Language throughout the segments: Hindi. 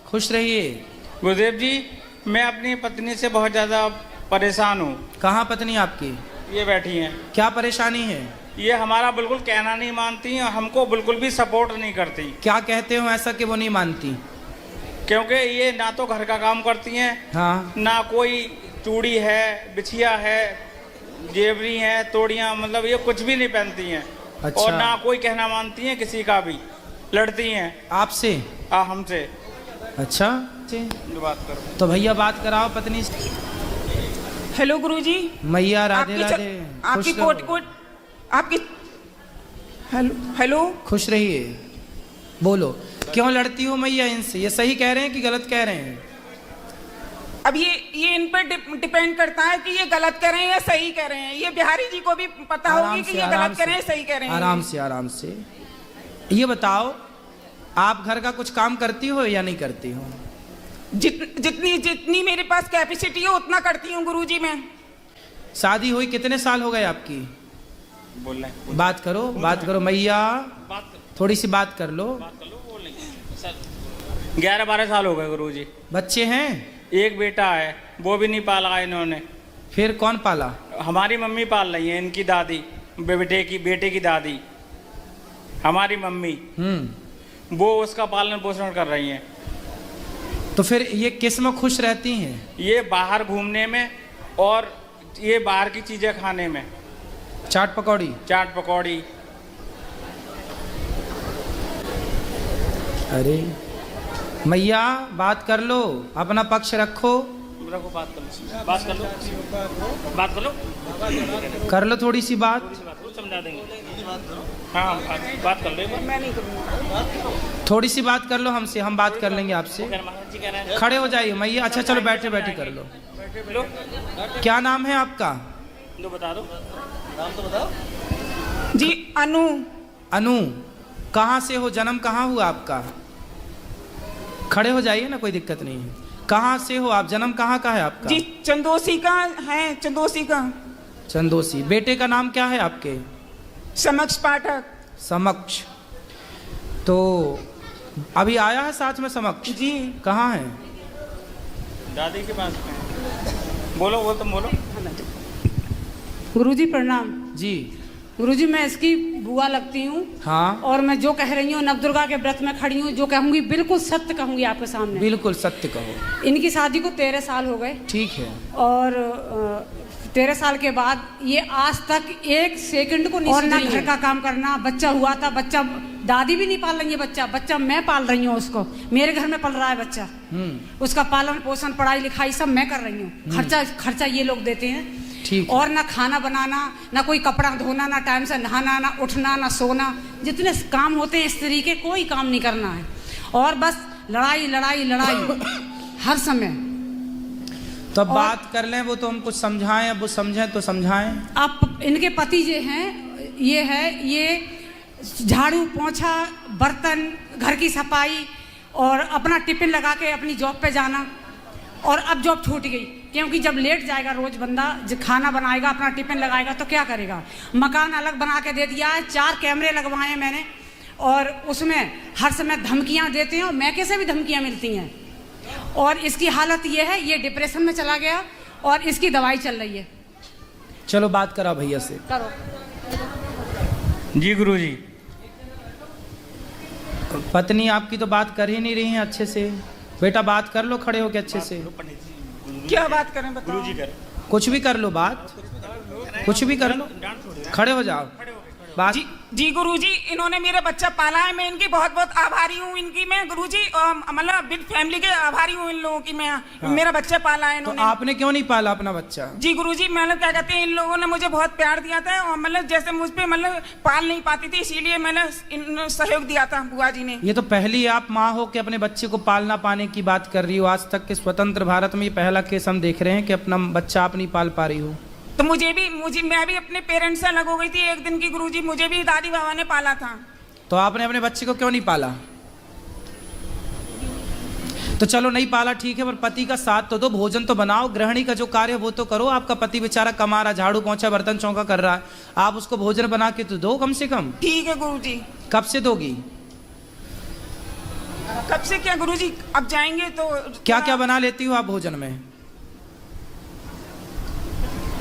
खुश रहिए। गुरुदेव जी, मैं अपनी पत्नी से बहुत ज़्यादा परेशान हूँ। कहाँ पत्नी आपकी? ये बैठी हैं। क्या परेशानी है? ये हमारा बिल्कुल कहना नहीं मानती और हमको बिल्कुल भी सपोर्ट नहीं करती। क्या कहते हो ऐसा कि वो नहीं मानती? क्योंकि ये ना तो घर का काम करती हैं, हाँ, ना कोई चूड़ी है, बिछिया है, जेवरी है, तोड़ियाँ, मतलब ये कुछ भी नहीं पहनती हैं। अच्छा। और ना कोई कहना मानती हैं किसी का भी, लड़ती हैं आपसे? हमसे। अच्छा, बात करो तो भैया बात कराओ पत्नी से। हेलो गुरुजी। मैया राधे राधे। आपकी खुश रहो। कोट आपकी हेलो खुश रहिए। बोलो, क्यों लड़ती हो मैया इनसे? ये सही कह रहे हैं कि गलत कह रहे हैं? अब ये इन पर डिपेंड करता है कि ये गलत कर रहे हैं या सही कर रहे हैं। ये बिहारी जी को भी पता होगी कि ये गलत कर रहे हैं सही कर रहे हैं। आराम से आराम से। ये बताओ, आप घर का कुछ काम करती हो या नहीं करती हो? जितनी जितनी मेरे पास कैपेसिटी है उतना करती हूँ गुरुजी मैं। शादी हुई कितने साल हो गए आपकी? बोल रहे बात करो, बात करो मैया, थोड़ी सी बात कर लो। 11-12 साल हो गए गुरुजी। बच्चे हैं? एक बेटा है, वो भी नहीं पाला इन्होंने। फिर कौन पाला? हमारी मम्मी पाल रही है, इनकी दादी, बेटे की दादी, हमारी मम्मी, वो उसका पालन पोषण कर रही हैं। तो फिर ये किस में खुश रहती हैं? ये बाहर घूमने में और ये बाहर की चीजें खाने में। चाट पकौड़ी? चाट पकौड़ी। अरे मैया, बात कर लो, अपना पक्ष रखो। रखो, बात कर लो, बात कर लो, बात कर लो, कर लो थोड़ी सी बात। समझा देंगे। हाँ, बात कर लो। मैं नहीं करूँगा। थोड़ी सी बात कर लो हमसे, हम बात कर लेंगे आपसे। खड़े हो जाइए मैया। अच्छा चलो, बैठे बैठे कर लो। क्या नाम है आपका? बता दो, नाम तो बताओ। जी अनु। अनु, कहाँ से हो? जन्म कहाँ हुआ आपका? खड़े हो जाइए ना, कोई दिक्कत नहीं है। कहाँ से हो आप? जन्म कहाँ का है आपका? जी चंदोसी का है, चंदोसी का। चंदोसी। बेटे का नाम क्या है आपके? समक्ष पाठक। समक्ष। तो अभी आया है साथ में समक्ष? जी। कहाँ है? दादी के पास में। बोलो, वो तुम बोलो। गुरुजी प्रणाम। जी। गुरुजी, मैं इसकी बुआ लगती हूँ। हाँ। और मैं जो कह रही हूँ, नवदुर्गा के व्रत में खड़ी हूँ, जो कहूँगी बिल्कुल सत्य कहूँगी आपके सामने। बिल्कुल सत्य कहो। इनकी शादी को 13 साल हो गए। ठीक है। और 13 साल के बाद ये आज तक 1 सेकंड को नहीं, और ना घर का काम करना। बच्चा हुआ था, बच्चा दादी भी नहीं पाल रही है, बच्चा मैं पाल रही हूँ उसको। मेरे घर में पल रहा है बच्चा। उसका पालन पोषण, पढ़ाई लिखाई सब मैं कर रही हूँ। खर्चा ये लोग देते हैं। ठीक। और ना खाना बनाना, ना कोई कपड़ा धोना, ना टाइम से नहाना, ना उठना, ना सोना। जितने काम होते हैं स्त्री के, कोई काम नहीं करना है। और बस लड़ाई लड़ाई लड़ाई हर समय। तो अब बात कर लें, वो तो हम कुछ समझाएं, अब वो समझें तो समझाएं। अब इनके पति जो हैं, ये झाड़ू पोंछा, बर्तन, घर की सफाई और अपना टिफिन लगा के अपनी जॉब पे जाना। और अब जॉब छूट गई, क्योंकि जब लेट जाएगा रोज बंदा, खाना बनाएगा, अपना टिफिन लगाएगा, तो क्या करेगा? मकान अलग बना के दे दिया है, 4 कैमरे लगवाए हैं मैंने, और उसमें हर समय धमकियां देते हैं, और मैके से भी धमकियां मिलती हैं। और इसकी हालत ये है, ये डिप्रेशन में चला गया और इसकी दवाई चल रही है। चलो बात करा भैया से। करो। जी गुरुजी। पत्नी आपकी तो बात कर ही नहीं रही है अच्छे से। बेटा बात कर लो खड़े होके अच्छे से। क्या बात करें बताओ? गुरुजी कर। कुछ भी कर लो, बात कुछ भी कर लो, खड़े हो जाओ। बात। जी गुरुजी, इन्होंने मेरा बच्चा पाला है, मैं इनकी बहुत बहुत आभारी हूँ। इनकी मैं गुरुजी मतलब बिग फैमिली के आभारी हूँ इन लोगों की मैं। हाँ। मेरा बच्चा पाला है इन्होंने। तो आपने क्यों नहीं पाला अपना बच्चा? जी गुरुजी, मतलब क्या कहते हैं, इन लोगों ने मुझे बहुत प्यार दिया था, और मतलब जैसे मुझ पे मतलब पाल नहीं पाती थी, इसीलिए मैंने सहयोग दिया था बुआ जी ने। ये तो पहली आप माँ हो कि अपने बच्चे को पालना पाने की बात कर रही हो। आज तक के स्वतंत्र भारत में ये पहला केस हम देख रहे हैं कि अपना बच्चा आप नहीं पाल पा रही हो। तो मैं भी अपने पेरेंट्स से अलग हो गई थी एक दिन की गुरुजी। मुझे भी दादी बाबा ने पाला था। तो आपने अपने बच्चे को क्यों नहीं पाला? तो चलो नहीं पाला ठीक है, पर पति का साथ तो दो, भोजन तो बनाओ, गृहिणी का जो कार्य वो तो करो। आपका पति बेचारा कमा रहा, झाड़ू पोंछा बर्तन चौका कर रहा है, आप उसको भोजन बना के तो दो कम से कम। ठीक है गुरुजी। कब से दोगी? कब से क्या गुरुजी, अब जाएंगे तो क्या क्या बना लेती हो आप भोजन में?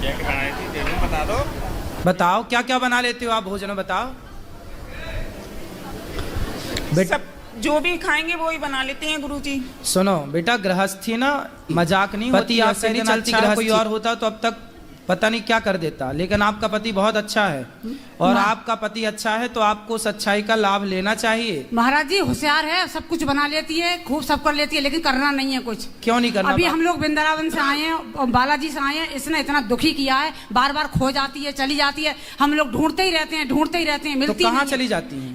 क्या क्या बनाई थी तेरे बता दो। बताओ क्या क्या बना लेती हो आप भोजन में, बताओ। बेटा सब जो भी खाएंगे वो ही बना लेते हैं गुरुजी। सुनो बेटा, गृहस्थी ना मजाक नहीं होती, आपसे नहीं चलती। कोई और होता तो अब तक पता नहीं क्या कर देता, लेकिन आपका पति बहुत अच्छा है और आपका पति अच्छा है तो आपको सच्चाई का लाभ लेना चाहिए। महाराज जी होशियार है, सब कुछ बना लेती है, खूब सब कर लेती है, लेकिन करना नहीं है कुछ। क्यों नहीं करना? अभी हम लोग वृंदावन से आए हैं और बालाजी से आए हैं, इसने इतना दुखी किया है, बार बार खो जाती है, चली जाती है, हम लोग ढूंढते ही रहते हैं, मिलती तो नहीं कहाँ है। चली जाती है?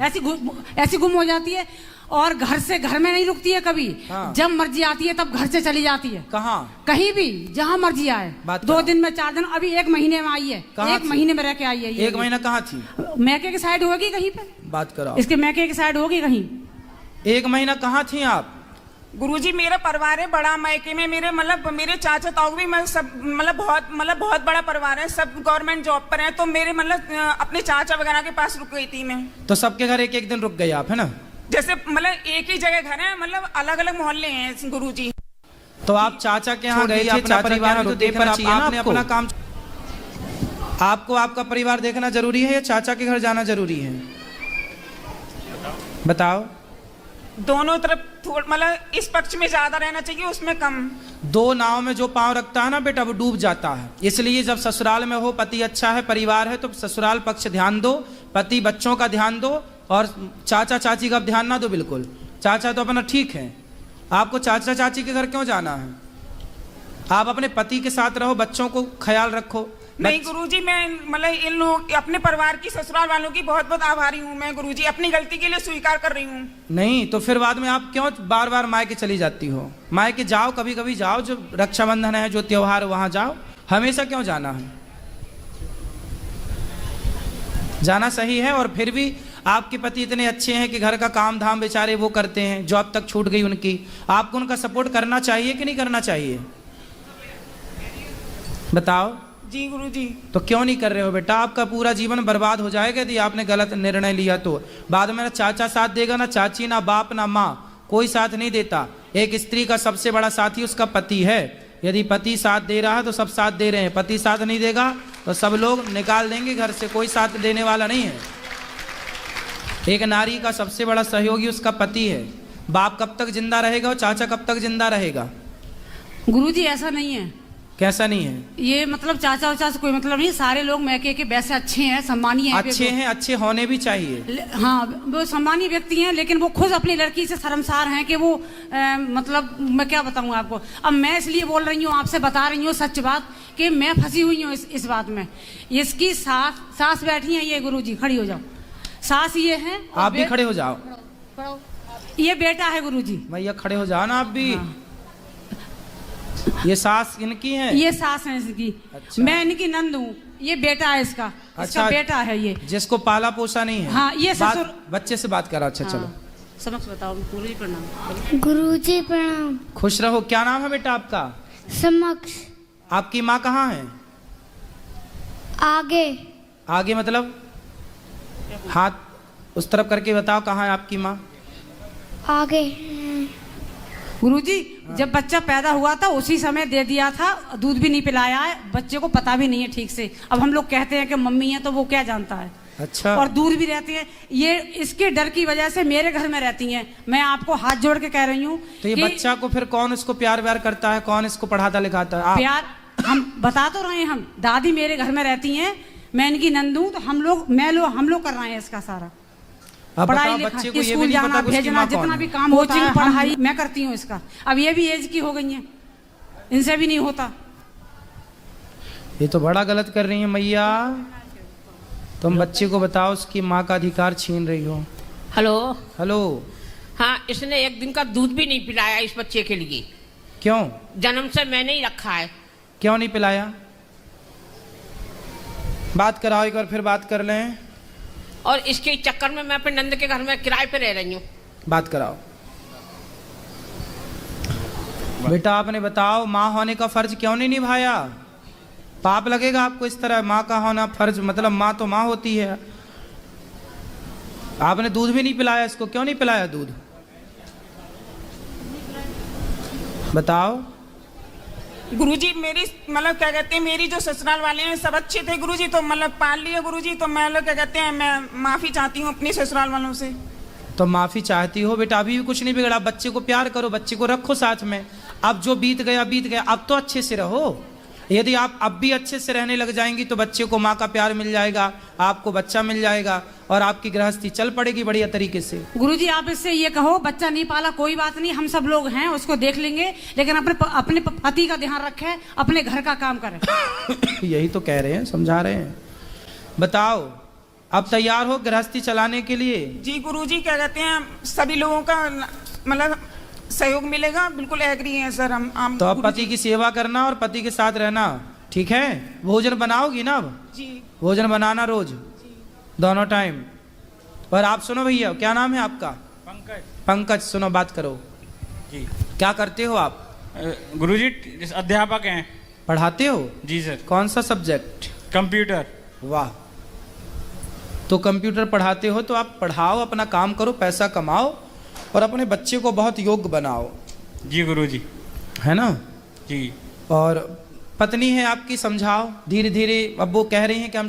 ऐसी गुम हो जाती है और घर में नहीं रुकती है कभी। हाँ। जब मर्जी आती है तब घर से चली जाती है। कहाँ? कहीं भी जहाँ मर्जी आए, 2 दिन में 4 दिन, अभी 1 महीने में आई है, 1 महीने में रह के आई है। 1 महीना कहाँ थी? मैके की साइड होगी कहीं पे, बात करो। इसके मैके की साइड होगी कहीं। 1 महीना कहाँ थी आप? गुरुजी मेरा परिवार है बड़ा, मायके में मेरे चाचा ताऊ भी सब बहुत बड़ा परिवार है, सब गवर्नमेंट जॉब पर हैं, तो मेरे अपने चाचा वगैरह के पास रुक गई थी मैं। तो सबके घर 1-1 दिन रुक गए आप, है ना? जैसे एक ही जगह घर है, अलग अलग मोहल्ले हैं गुरुजी। तो आप चाचा के यहाँ गई, अपना परिवार तो देखना चाहिए ना आपने अपना काम। आपको आपका परिवार देखना जरूरी है या चाचा के घर जाना जरूरी है? बताओ। दोनों तरफ इस पक्ष में ज्यादा रहना चाहिए, उसमें कम। 2 नाव में जो पांव रखता है ना बेटा, वो डूब जाता है। इसलिए जब ससुराल में हो, पति अच्छा है, परिवार है, तो ससुराल पक्ष ध्यान दो, पति बच्चों का ध्यान दो और चाचा चाची का ध्यान ना दो बिल्कुल। चाचा तो अपना ठीक है, आपको चाचा चाची के घर क्यों जाना है? आप अपने पति के साथ रहो, बच्चों को ख्याल रखो। नहीं गुरुजी, मैं इन लोग अपने परिवार की, ससुराल वालों की बहुत बहुत आभारी हूँ मैं गुरुजी, अपनी गलती के लिए स्वीकार कर रही हूँ। नहीं तो फिर बाद में आप क्यों बार बार मायके चली जाती हो? मायके जाओ, कभी कभी जाओ, जो रक्षाबंधन है, जो त्योहार वहां जाओ, हमेशा क्यों जाना है? जाना सही है। और फिर भी आपके पति इतने अच्छे हैं कि घर का काम धाम बेचारे वो करते हैं, जॉब तक छूट गई उनकी, आपको उनका सपोर्ट करना चाहिए कि नहीं करना चाहिए? बताओ। जी गुरुजी। तो क्यों नहीं कर रहे हो बेटा? आपका पूरा जीवन बर्बाद हो जाएगा यदि आपने गलत निर्णय लिया तो। बाद में ना चाचा साथ देगा, ना चाची, ना बाप, ना माँ, कोई साथ नहीं देता। एक स्त्री का सबसे बड़ा साथी उसका पति है। यदि पति साथ दे रहा है तो सब साथ दे रहे हैं, पति साथ नहीं देगा तो सब लोग निकाल देंगे घर से, कोई साथ देने वाला नहीं है। एक नारी का सबसे बड़ा सहयोगी उसका पति है। बाप कब तक जिंदा रहेगा और चाचा कब तक जिंदा रहेगा? गुरुजी ऐसा नहीं है। कैसा नहीं है? ये चाचा उचा से कोई मतलब नहीं, सारे लोग मैके के वैसे अच्छे हैं, सम्मानीय हैं। अच्छे हैं, अच्छे होने भी चाहिए। हाँ, वो सम्मानीय व्यक्ति हैं, लेकिन वो खुद अपनी लड़की से शर्मसार हैं कि वो मैं क्या बताऊँ आपको। अब मैं इसलिए बोल रही हूँ, आपसे बता रही हूँ सच बात कि मैं फंसी हुई हूँ इस बात में। इसकी सास बैठी है, ये गुरुजी खड़ी हो जाओ, सास ये है। आप भी खड़े हो जाओ। ये बेटा है गुरुजी। भैया खड़े हो जाओ ना आप भी। हाँ। ये सास इनकी है? ये सास है इसकी। अच्छा। मैं इनकी नंद हूँ, ये बेटा है इसका। अच्छा। इसका बेटा है ये, जिसको पाला पोसा नहीं है। हाँ, ये ससुर। बच्चे से बात करा। अच्छा। हाँ। चलो समक्ष बताओ। गुरुजी प्रणाम। गुरुजी प्रणाम। खुश रहो। क्या नाम है बेटा आपका? समक्ष। आपकी माँ कहाँ है? आगे। आगे मतलब हाथ उस तरफ करके बताओ, कहाँ है आपकी माँ? आगे। गुरुजी, जब बच्चा पैदा हुआ था उसी समय दे दिया था, दूध भी नहीं पिलाया है, बच्चे को पता भी नहीं है ठीक से। अब हम लोग कहते हैं कि मम्मी है तो वो क्या जानता है। अच्छा। और दूर भी रहती है, ये इसके डर की वजह से मेरे घर में रहती हैं। मैं आपको हाथ जोड़ के कह रही हूँ। तो ये बच्चा को फिर कौन इसको प्यार व्यार करता है, कौन इसको पढ़ाता लिखाता है? प्यार हम बता तो रहे हैं, हम दादी मेरे घर में रहती हैं, मैं इनकी नंद हूँ, तो हम लोग कर रहे हैं इसका सारा पढ़ाई लिखाई, स्कूल जाना भेजना, जितना भी काम होता है पढ़ाई मैं करती हूँ इसका। अब ये भी एज की हो गई है, इनसे भी नहीं होता। ये तो बड़ा गलत कर रही है मैया। तुम बच्चे को बताओ, उसकी माँ का अधिकार छीन रही हो। हेलो। हेलो। हाँ, इसने 1 दिन का दूध भी नहीं पिलाया इस बच्चे के लिए। क्यों? जन्म से मैंने ही रखा है। क्यों नहीं पिलाया? बात कराओ एक बार, फिर बात कर लें। और इसके चक्कर में मैं अपने नंद के घर में किराए पे रह रही हूँ। बात कराओ। बेटा आपने बताओ, माँ होने का फर्ज क्यों नहीं निभाया? पाप लगेगा आपको इस तरह। माँ का होना फर्ज मतलब माँ तो माँ होती है। आपने दूध भी नहीं पिलाया इसको, क्यों नहीं पिलाया दूध? बताओ। गुरुजी मेरी मतलब क्या कहते हैं, मेरी जो ससुराल वाले हैं सब अच्छे थे गुरुजी, तो मतलब पाल लिया गुरुजी, तो मैं लोग क्या कहते हैं, मैं माफी चाहती हूँ अपने ससुराल वालों से। तो माफी चाहती हो बेटा, अभी भी कुछ नहीं बिगड़ा। बच्चे को प्यार करो, बच्चे को रखो साथ में। अब जो बीत गया बीत गया, अब तो अच्छे से रहो। यदि आप अब भी अच्छे से रहने लग जाएंगी तो बच्चे को माँ का प्यार मिल जाएगा, आपको बच्चा मिल जाएगा और आपकी गृहस्थी चल पड़ेगी बढ़िया तरीके से। गुरुजी आप इससे ये कहो, बच्चा नहीं पाला कोई बात नहीं, हम सब लोग हैं, उसको देख लेंगे, लेकिन अपने पति का ध्यान रखे, अपने घर का काम करे। यही तो कह रहे हैं, समझा रहे हैं। बताओ, अब तैयार हो गृहस्थी चलाने के लिए? जी गुरुजी क्या कहते हैं, सभी लोगों का मतलब सहयोग मिलेगा, बिल्कुल एग्री हैं सर हम तो अब पति की सेवा करना और पति के साथ रहना, ठीक है? भोजन बनाओगी ना? अब जी भोजन बनाना रोज, दोनों टाइम। और आप सुनो भैया, क्या नाम है आपका? पंकज। पंकज, सुनो बात करो जी। क्या करते हो आप? गुरुजी अध्यापक हैं। पढ़ाते हो? जी सर। कौन सा सब्जेक्ट? कंप्यूटर। वाह, तो कंप्यूटर पढ़ाते हो तो आप पढ़ाओ, अपना काम करो, पैसा कमाओ और अपने बच्चे को बहुत योग्य बनाओ। जी गुरुजी। है ना? जी। और पत्नी है आपकी, समझाओ धीरे धीरे। अब वो कह रही हैं कि हम